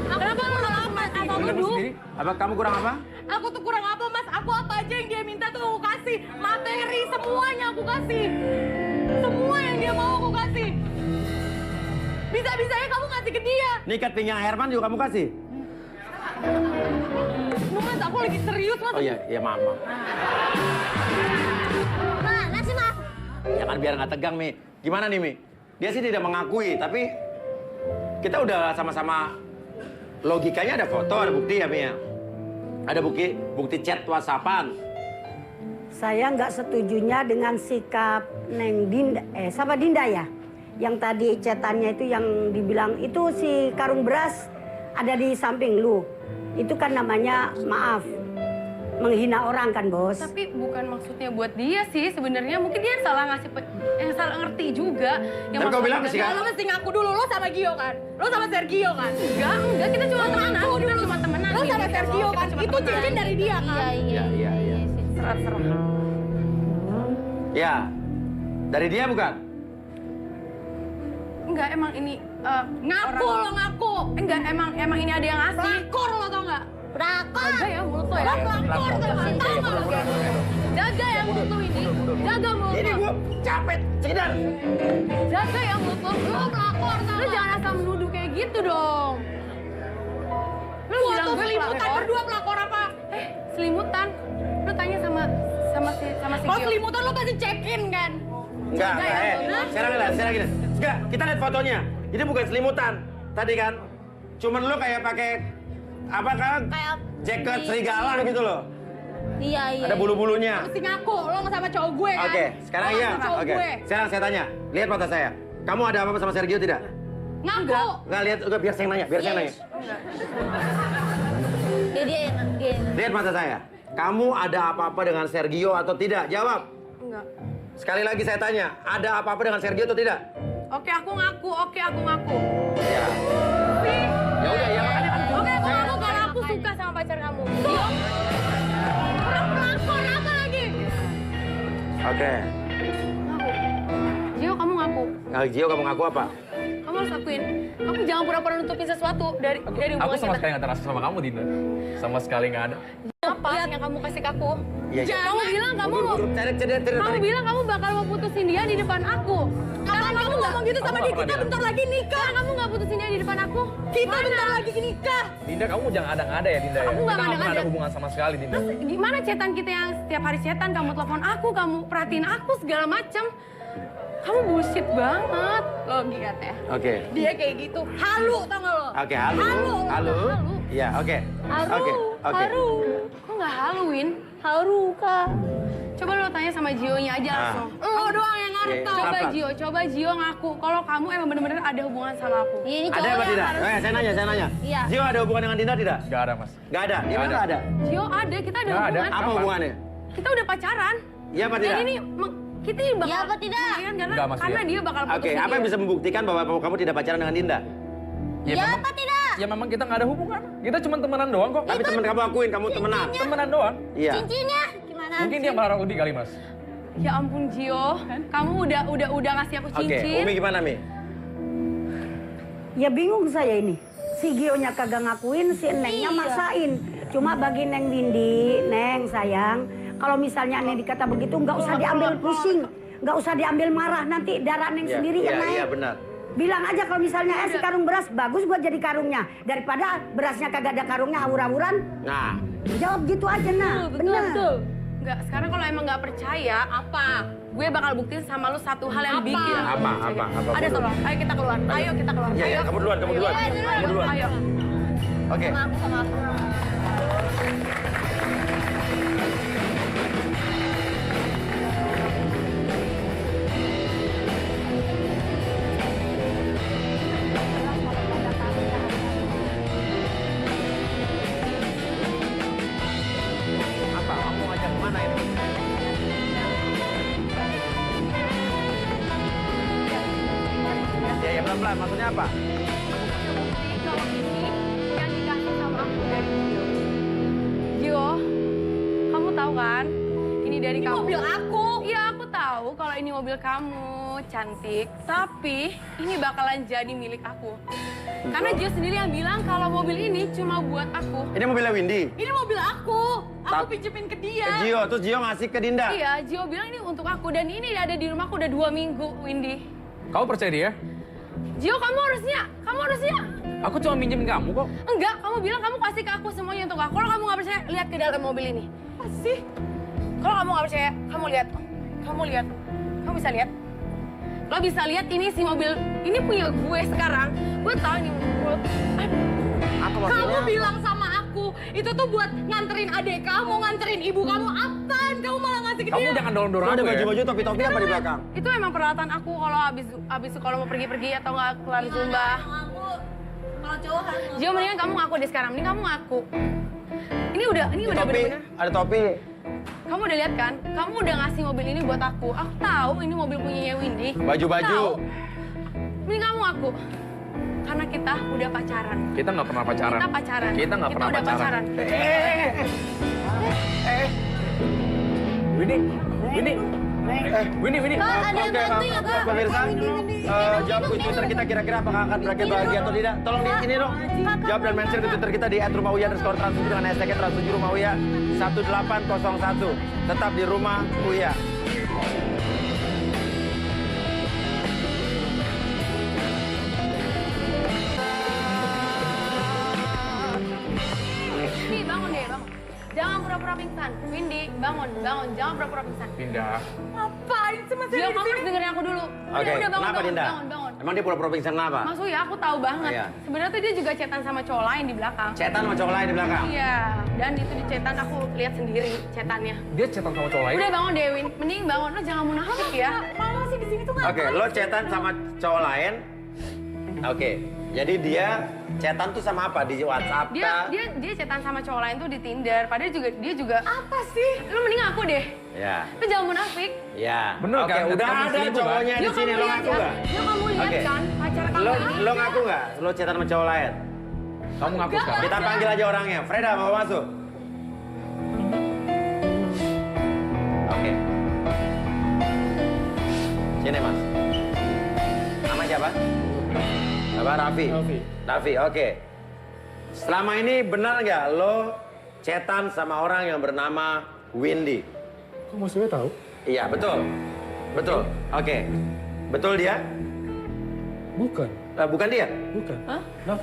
Kenapa lo malah asal Bener nuduh? sendiri. Apa kamu kurang apa? Aku tuh kurang apa, Mas? Aku apa aja yang dia minta tuh aku kasih. Materi semuanya aku kasih. Semua yang dia mau aku kasih. Bisa-bisanya kamu ngasih ke dia. Nikat pinggang Herman juga kamu kasih? Mas, aku lagi serius, Mas. Oh iya maaf. Mana sih mas? Ya kan biar nggak tegang, Mi. Gimana nih, Mi? Dia sih tidak mengakui, tapi kita udah sama-sama logikanya ada foto, ada bukti ya, Mi ya? Ada bukti chat WhatsAppan. Saya nggak setujunya dengan sikap Neng Dinda, sama Dinda ya. Yang tadi chatannya itu yang dibilang itu si karung beras ada di samping lu. Itu kan namanya maaf, menghina orang kan bos. Tapi bukan maksudnya buat dia sih sebenarnya. Mungkin dia salah ngasih, salah ngerti juga. Tapi kau bilang sih kan? Lo mesti ngaku dulu, lo sama Gio kan? Lo sama Sergio kan? Enggak, kita cuma temenan. Kita cuma temenan. Lo sama Sergio kan? Itu cincin dari dia kan? Iya. Serah-serah. Ya, dari dia bukan? Enggak, emang ini ngaku lo ngaku. Enggak, emang ini ada yang ngasih. Rakor lo tau nggak? Rakor. Jaga ya mulut lo ya. Rakor tuh tahu nggak? Jaga ya mulut lo ini. Jaga mulut Ini lo. gua capek, Cidan. Jaga ya mulut lo. Lo pelakor tau. Lo jangan asal menuduh kayak gitu dong. Lo bilang gue selimutan berdua pelakor apa? Selimutan. Lo tanya sama si Gio. Kalau selimutan lo pasti check-in kan? Enggak, sekarang gini. Enggak, kita lihat fotonya. Ini bukan selimutan. Tadi kan, cuman lu kayak pakai apa kan? Kayak Jaket serigala gitu loh. Iya. Ada bulu-bulunya. Mesti ngaku, lo nggak sama cowok gue kan? Oke, sekarang Lo iya. sama cowok Oke. gue. Sekarang saya tanya, lihat mata saya. Kamu ada apa-apa sama Sergio tidak? Ngaku. Enggak lihat, udah biar saya nanya, biar saya nanya. Dia yang Lihat mata saya. Kamu ada apa-apa dengan Sergio atau tidak? Jawab. Enggak. Sekali lagi saya tanya, ada apa-apa dengan Sergio atau tidak? Oke, aku ngaku. Oke, aku ngaku. Ya. Ya udah, ya makanya kan. Oke, aku ngaku kalau aku suka sama pacar kamu. Gio. Pelakon apa lagi? Oke. Ngaku. Gio, kamu ngaku. Gio, kamu ngaku apa? Kamu harus akuin. Kamu jangan pura-pura nutupin sesuatu dari Aku hubungan sama kita. sekali nggak terasa sama kamu, Dinda. Sama sekali nggak ada. Apa yang kamu kasih ke aku? Iya, iya. Kamu bilang kamu mau kamu Tarik. bilang kamu bakal mau putusin dia di depan aku. Kapan kamu ngomong gitu sama Kamu dia? nggak Kita pernah bentar lagi nikah. Kamu nggak putusin dia di depan aku? Kita bentar lagi nikah. Dinda, kamu jangan ada-ada ya, Dinda. Ya? Aku nggak Kita nggak pernah ngada-ngada. ada hubungan sama sekali, Dinda. Terus gimana chatan kita yang setiap hari chatan, kamu telepon aku, kamu perhatiin aku segala macam. Kamu bullshit banget. Lo lihat ya. Oke. Dia kayak gitu. Halu tau gak lo? Oke, halu. Halu. Iya, oke. Haru. Oke, oke. Haru. Kok nggak haluin? Haru, Kak. Coba lo tanya sama Gio-nya aja langsung. Lo doang yang ngarep Iya, tau. kenapa? Coba Gio ngaku kalau kamu emang bener-bener ada hubungan sama aku. Iya, ini Ada apa cowoknya tidak? harus... Saya nanya. Iya. Gio ada hubungan dengan Dinda tidak? Nggak ada, Mas. Gak ada. Dia Nggak nggak ada. Gio ada, kita ada Nggak ada. hubungan. Apa Apa? hubungannya? Kita udah pacaran. Iya apa Dan tidak? ini kita ini bakal Iya apa tidak? lumayan karena Nggak, Mas, karena iya. dia bakal putusin Oke, apa yang dia. bisa membuktikan bahwa kamu tidak pacaran dengan Dinda? Ya, Iya memang, apa tidak? ya memang kita nggak ada hubungan. Kita cuma temenan doang kok. Tapi teman kamu akuin kamu temenan. Temenan doang. Iya. Cincinnya gimana? Mungkin dia marah Udi kali, Mas. Ya ampun Gio, kamu udah ngasih aku Oke, cincin. Umi gimana, Mi? Ya bingung saya ini. Si Gio-nya kagak ngakuin, si Nengnya Iya. maksain. Cuma bagi Neng Windy, Neng sayang, kalau misalnya Neng dikata begitu nggak usah diambil pusing. Nggak usah diambil marah, nanti darah Neng sendiri yang naik. Iya, benar. Bilang aja kalau misalnya si karung beras bagus buat jadi karungnya. Daripada berasnya kagak ada karungnya awur-awuran. Nah, Jawab gitu aja nah, benar. Enggak, sekarang kalau emang nggak percaya, apa? Gue bakal buktiin sama lu satu hal yang bikin. Apa? Ada tolong, ayo kita keluar. Ayo kita keluar. iya, Ayo. kamu duluan. Kamu duluan. Ayo. Oke. Sama aku. Apa? Kamu ngajak kemana ini? Ya, pelan-pelan. Maksudnya apa? Bukti kalau ini yang dikasih sama aku dari Gio. Gio, kamu tahu kan? Ini dari kamu. Mobil aku. Iya, aku tahu kalau ini mobil kamu, cantik. Tapi ini bakalan jadi milik aku. Karena Gio sendiri yang bilang kalau mobil ini cuma buat aku. Ini mobilnya Windy. Ini mobil aku. Aku Tap- pinjemin ke Ke dia. Gio, terus Gio ngasih ke Dinda. Iya, Gio bilang ini untuk aku dan ini ada di rumahku udah 2 minggu, Windy. Kamu percaya dia? Gio, kamu harusnya. Aku cuma minjemin kamu kok. Enggak, kamu bilang kamu kasih ke aku semuanya untuk aku. Kalau kamu nggak percaya, lihat ke dalam mobil ini. Kasih. Kalau kamu nggak percaya, kamu lihat. Kamu lihat. Kamu bisa lihat. Lo bisa lihat ini si mobil. Ini punya gue sekarang. Gue tahu ini mobil. Apa maksudnya? Kamu bilang sama aku, itu tuh buat nganterin adik kamu, nganterin ibu kamu. Apaan? Kamu malah ngasih ke Kamu dia. jangan dorong-dorong Tuh ada aku ya. baju-baju topi-topi apa di belakang? Itu emang peralatan aku kalau abis kalau mau pergi-pergi atau nggak kelar zumba. Kalau cowok harus Gio, mendingan kamu ngaku deh sekarang. Mending kamu ngaku. Ini udah Topi, bener-bener. ada topi. Kamu udah lihat kan? Kamu udah ngasih mobil ini buat aku. Aku tahu ini mobil punyanya Windy. Baju-baju. Tahu. Mending kamu ngaku. Karena kita udah pacaran. Kita nggak pernah pacaran. Kita pacaran. Kita nggak pernah udah pacaran. Windy. Kak, ada yang bantu ya, Kak? Pemirsa, jawab di Twitter kita kira-kira apakah akan berakhir bahagia atau tidak. Tolong di ini dong. Jawab dan mention ke Twitter kita di @rumahUya_trans7 dengan hashtag trans7 rumahUya 1801. Tetap di rumah Uya. Windy, bangun deh, bangun. Jangan pura-pura pingsan. Windy, bangun. Jangan pura-pura pingsan. Pindah. Ngapain sih masih Gio, kamu harus dengerin aku dulu. Oke, Udah, kenapa Dinda? bangun. Emang dia pura-pura pingsan kenapa? Mas Uya, aku tahu banget. Iya. Sebenarnya tuh dia juga chatan sama cowok lain di belakang. Cetan sama cowok lain di belakang. Iya, dan itu di chatan aku lihat sendiri chatannya. Dia chatan sama cowok lain. Udah bangun Dewin, mending bangun. Lo jangan munafik ya. Mama sih di sini tuh Oke, lo cetan sama cowok lain. Oke. Jadi dia chatan tuh sama apa? Di WhatsApp kah? Dia chatan sama cowok lain tuh di Tinder. Padahal dia juga apa sih? Lu mending ngaku deh. Ya. Lu jangan munafik. Ya. Bener Oke, kan? udah Kamu ada selingkuh, cowoknya di Yuk sini, kamu lo lihat ngaku ya. nggak? Yuk kamu lihat Oke. kan pacar kamu Lo ngaku nggak? Lo chatan sama cowok lain? Kamu ngaku Enggak. sekarang. Kita panggil aja orangnya. Freda mau masuk? Oke. Sini mas. Nama siapa? Apa Raffi? Raffi, oke. Selama ini benar nggak lo chatan sama orang yang bernama Windy? Kok maksudnya tahu? Iya, betul. Betul. Oke. Betul dia? Bukan, Bukan dia? bukan. Hah? Nah,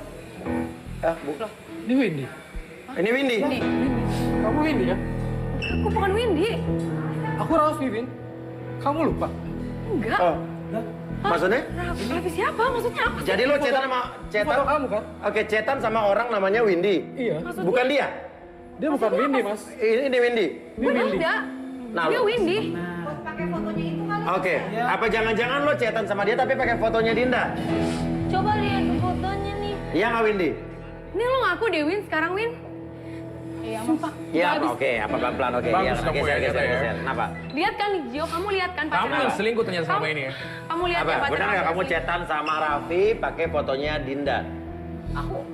Bukan. ini Windy. Ini Windy. Windy. Kamu Windy ya? Aku bukan Windy. Aku Raffi, Win. Kamu lupa? Enggak. Oh, Hah? maksudnya? Raffi siapa? Maksudnya apa? Jadi lo chatan sama Foto kamu kan? Oke, chatan sama orang namanya Windy. Iya. Bukan dia? Dia bukan Windy, Mas. Ini Windy. Ini Udah Windy. ada. Nah, Dia lo- Windy. Oke. Apa jangan-jangan lo chatan sama dia tapi pakai fotonya Dinda? Coba lihat fotonya nih. Iya nggak Windy? Ini lo ngaku deh Win sekarang Win. Iya, Sumpah. Iya, Nggak habis. oke. Apa pelan-pelan? Oke. Bagus Iya, kamu geser, ya, geser, ya. geser. Kenapa? Lihat kan Gio, kamu lihat kan pacar Kamu yang selingkuh ternyata selama ini ya. Kamu lihat Apa? ya pacar Benar nggak kamu sih? chatan sama Raffi pakai fotonya Dinda?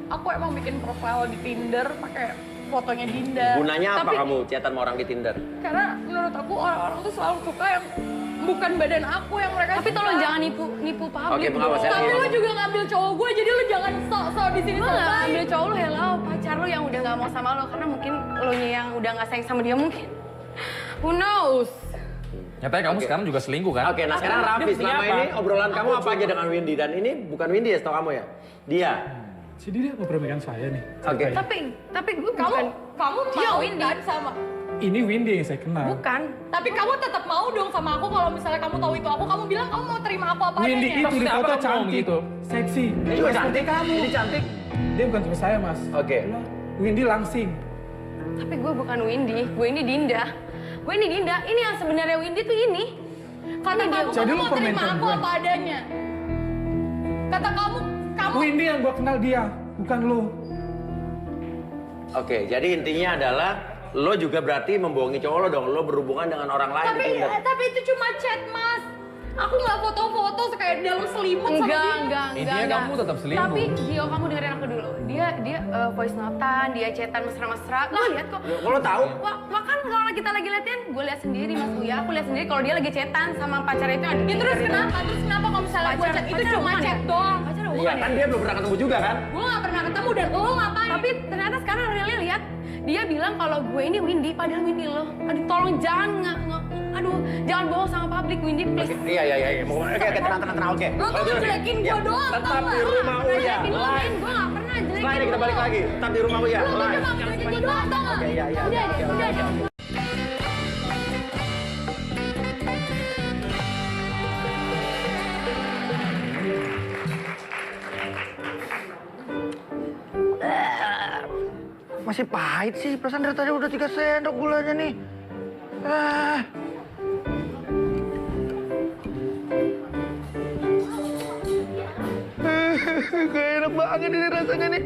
Aku emang bikin profile di Tinder pakai fotonya Dinda. Gunanya apa Tapi, kamu chatan sama orang di Tinder? Karena menurut aku orang-orang tuh selalu suka yang bukan badan aku yang mereka Tapi tolong jangan nipu publik. Oke, pengawas ya. Tapi lu juga ngambil cowok gue, jadi lu jangan sok-sok di sini. Gue nggak selesai. ngambil cowok lu, hello pacar lu yang udah nggak mau sama lo karena mungkin lo yang udah nggak sayang sama dia mungkin. Who knows? Nyatanya kamu sekarang juga selingkuh kan? Oke, nah sekarang Raffi, Dia selama siapa? ini obrolan kamu apa aja dengan Windy? Dan ini bukan Windy ya, setahu kamu ya? Dia. Jadi dia mempermainkan saya nih. Oke. Tapi gue bukan. Kamu mau kan sama? Ini Windy yang saya kenal. Bukan. Tapi kamu tetap mau dong sama aku kalau misalnya kamu tahu itu aku. Kamu bilang kamu mau terima aku apa Windy adanya. itu di Kenapa foto kamu ngomong cantik, gitu? seksi. Ini juga cantik kamu. Ini cantik. Dia bukan cuma saya, Mas. Oke. Windy langsing. Tapi gue bukan Windy, gue ini Dinda. Gue ini Dinda, ini yang sebenarnya Windy tuh ini. Kata kamu, Jadi kamu lu mau terima permainkan aku gue? apa adanya. Kata kamu Windy yang gua kenal dia, bukan lo. Oke, jadi intinya adalah lo juga berarti membohongi cowok lo dong. Lo berhubungan dengan orang lain di Tinder. tapi itu cuma chat mas. Aku nggak foto-foto kayak dalam selimut sama dia. Enggak. Intinya kamu tetap selingkuh. Tapi Gio, kamu dengerin aku dulu. Dia voice note-an, dia chatan mesra-mesra. Gue lihat kok. Lo tahu? Wah kan kalau kita lagi latihan, gue lihat sendiri Mas Uya. Aku lihat sendiri kalau dia lagi chatan sama pacarnya itu. Ya terus kenapa? Terus kenapa kalau misalnya gue chat itu cuma chat doang? Pacar Iya hubungan kan ya? dia belum pernah ketemu juga kan? Gue gak pernah ketemu dan lo ngapain? Tapi ternyata sekarang realnya lihat dia bilang kalau gue ini Windy, padahal Windy lo. Aduh tolong jangan jangan bohong sama publik Windy please. Iya. Oke, tenang, oke. Lo tuh ngejelekin gue doang, Tetap tau di nggak? rumah Uya. Ngejelekin lo, Live. men. Gue gak pernah jelekin Setelah ini kita balik lagi. Tetap di rumah Uya. Lo tuh Live. cuma ngejelekin gue doang, tau nggak? Oke, iya. Udah deh. Masih pahit sih, perasaan dari tadi udah 3 sendok gulanya nih. Gak enak banget ini rasanya nih.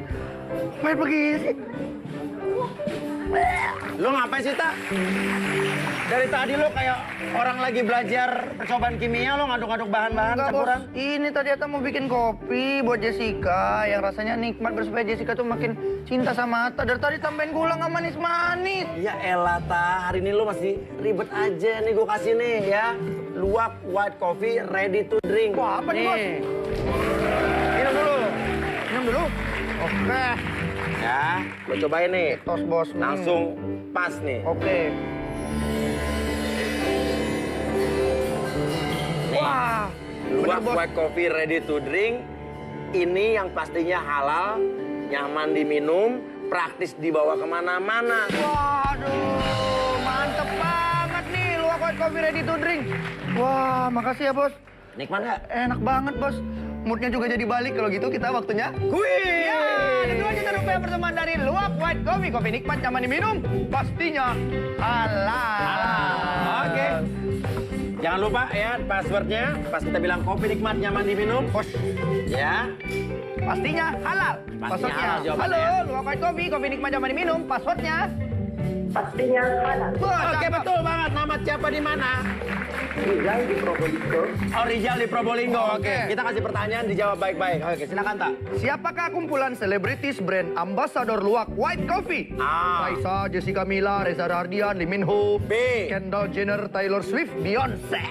Pahit begini sih. Lo ngapain sih, Tak? Dari tadi lo kayak orang lagi belajar percobaan kimia, lo ngaduk-ngaduk bahan-bahan Enggak, Bos. campuran. Ini tadi Ata mau bikin kopi buat Jessica yang rasanya nikmat supaya Jessica tuh makin cinta sama Ata. Dari tadi tambahin gula nggak manis-manis. Ya elah, Ta. Hari ini lo masih ribet aja nih, gue kasih nih ya. Luwak white coffee ready to drink. Wah, apa nih, Bos? Minum dulu. Minum dulu. Oke. Ya, lo cobain nih. Tos, Bos. Langsung pas nih. Oke. Nih. Wah. Luwak Bener, Bos. white coffee ready to drink. Ini yang pastinya halal, nyaman diminum, praktis dibawa kemana-mana. Waduh, mantep banget nih luwak white coffee ready to drink. Wah, makasih ya, Bos. Nikmat nggak? Enak banget, Bos. Moodnya juga jadi balik. Kalau gitu kita waktunya kuis. Ya, ada 2 juta rupiah persembahan dari luwak white coffee. Kopi nikmat, nyaman diminum, pastinya halal. Oke. Jangan lupa ya passwordnya pas kita bilang kopi nikmat nyaman diminum. Bos. Ya. Pastinya halal. Passwordnya. halal jawabannya. Halo, Luwak White Coffee, kopi nikmat zaman diminum. Passwordnya. Pastinya halal. Oke, betul banget. Nama siapa di mana? Rizal di Probolinggo. Oh, Rizal di Probolinggo. Oke, kita kasih pertanyaan, dijawab baik-baik. Oke, silakan, Tak. Siapakah kumpulan selebritis brand ambassador Luwak White Coffee? A. Raisa, Jessica Mila, Reza Rahardian, Lee Min Ho, B. Kendall Jenner, Taylor Swift, Beyonce.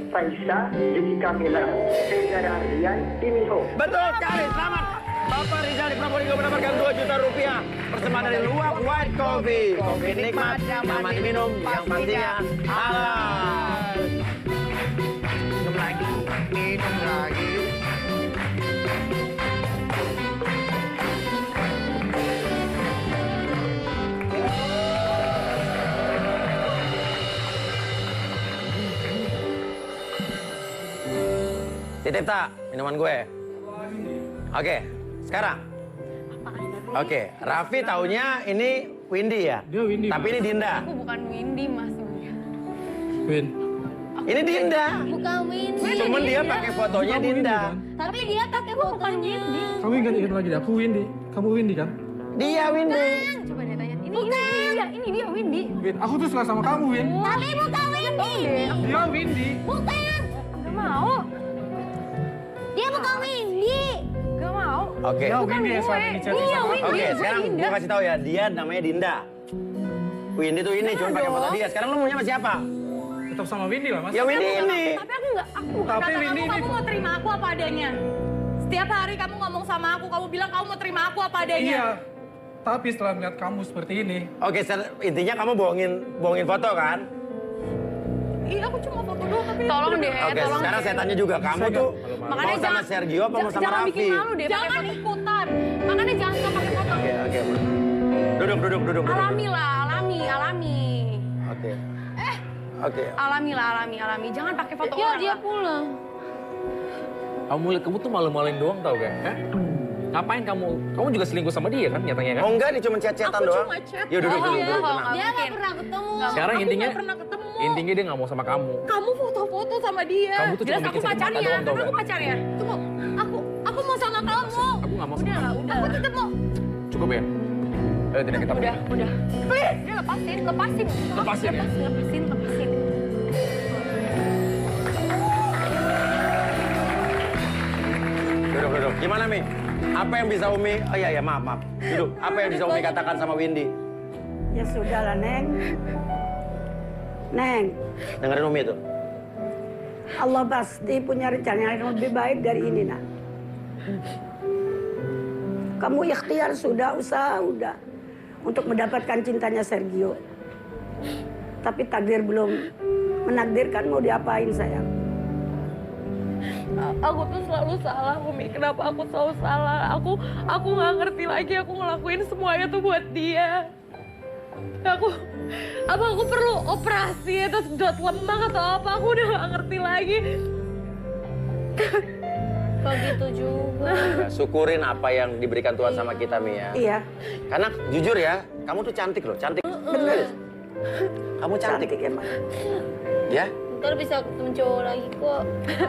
Raisa, Jessica Mila, Reza Rahardian, Lee Min Ho. Betul sekali, selamat. Bapak Rizal di Probolinggo mendapatkan 2 juta rupiah. Persembahan dari Luwak White Coffee. Kopi nikmat, nyaman diminum, yang pastinya halal. Minum lagi, minum lagi. Titip, Tak, minuman gue. Oke, sekarang. Oke, Raffi taunya ini Windy ya? Dia Windy, Tapi ini Dinda. Aku bukan Windy, Mas. Win. Ini Dinda. Bukan Windy. Cuman dia pakai fotonya Kamu Windy, Dinda. kan? Tapi dia pakai fotonya. Kamu ingat lagi deh, aku Windy. Kamu Windy kan? Dia Windy. Coba dia tanya. Ini dia Windy. Win, aku tuh suka sama kamu, Win. Tapi bukan Windy. Dia Windy. Bukan. Gak mau. Dia bukan Windy. Gak mau. Oke. Dia Windy yang selama ini chatting Iya, sama Windy. aku. Oke, sekarang gue kasih tahu ya, dia namanya Dinda. Windy tuh ini, cuma pakai foto dia. Sekarang lu maunya sama siapa? Tetap sama Windy lah, Mas. Ya Windy ini. Tapi aku nggak, aku bukan Tapi kata Windy kamu ini- mau terima aku apa adanya. Setiap hari kamu ngomong sama aku, kamu bilang kamu mau terima aku apa adanya. Iya. Tapi setelah melihat kamu seperti ini, Oke, intinya kamu bohongin foto kan? Iya, aku cuma foto doang, tapi Tolong deh, Oke, tolong sekarang deh. saya tanya juga, kamu tuh Makanya mau sama jangan- Sergio apa mau sama jangan Raffi? bikin malu deh. jangan ikutan. Makanya jangan suka pakai foto. Oke. Duduk. Alami lah, alami. Oke. Oke. Alami lah, alami. Jangan pakai foto Ya orang dia lah. pulang. Kamu tuh malu-maluin doang tau gak? Hah? Ngapain kamu? Kamu juga selingkuh sama dia kan nyatanya kan? Oh enggak, dia cuma chat-chatan Aku doang. cuma chat. Yuk duduk, Bohong, tenang. nggak Dia nggak mungkin. pernah ketemu. Sekarang Aku intinya nggak pernah ketemu. intinya dia nggak mau sama kamu. Kamu foto-foto sama dia. Kamu tuh Jelas cuma aku bikin sakit mata pacarnya, doang tau karena aku gak? pacarnya. Tunggu, aku mau sama kamu. Aku nggak mau sama Udah lah, kamu. udah. Aku tetap mau. Cukup ya? Ayo tidak kita pergi. Udah. Udah lepasin. Lepasin ya? Lepasin. Duduk. Gimana, Mi? Apa yang bisa Umi... Oh iya, maaf. Duduk. Apa yang bisa Umi katakan sama Windy? Ya sudahlah, Neng. Neng, Dengerin Umi itu. Allah pasti punya rencana yang lebih baik dari ini, nak. Kamu ikhtiar sudah, usaha udah. Untuk mendapatkan cintanya Sergio. Tapi takdir belum menakdirkan mau diapain, sayang. Aku tuh selalu salah, Umi. Kenapa aku selalu salah? Aku nggak ngerti lagi. Aku ngelakuin semuanya tuh buat dia. Aku perlu operasi atau sedot lemak atau apa? Aku udah nggak ngerti lagi. Kok gitu juga. Syukurin apa yang diberikan Tuhan sama kita, Mi ya. Iya, Karena jujur ya, kamu tuh cantik loh. Cantik. bener. Kamu cantik. Cantik emang. Ya? Ntar bisa ketemu cowok lagi kok.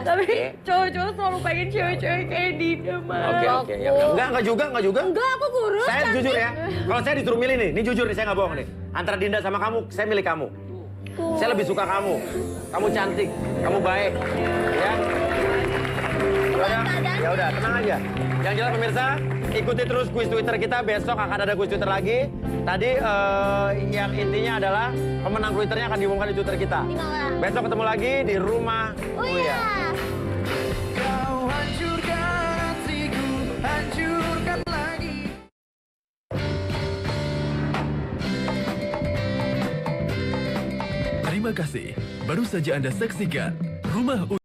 Tapi Oke. cowok-cowok selalu pengen cewek-cewek kayak Dinda, Mas. Oke. Ya. Enggak juga. Enggak, aku kurus. Saya jujur ya, kalau saya disuruh milih nih, ini jujur nih, saya nggak bohong nih. Antara Dinda sama kamu, saya milih kamu. Saya lebih suka kamu. Kamu cantik, kamu baik. Ya. Ya udah, tenang aja. Yang jelas pemirsa, ikuti terus kuis Twitter kita. Besok akan ada kuis Twitter lagi. Tadi yang intinya adalah pemenang Twitternya akan diumumkan di Twitter kita. Besok ketemu lagi di rumah Uya. Kau hancurkan hatiku, hancurkan lagi. Terima kasih. Baru saja Anda saksikan Rumah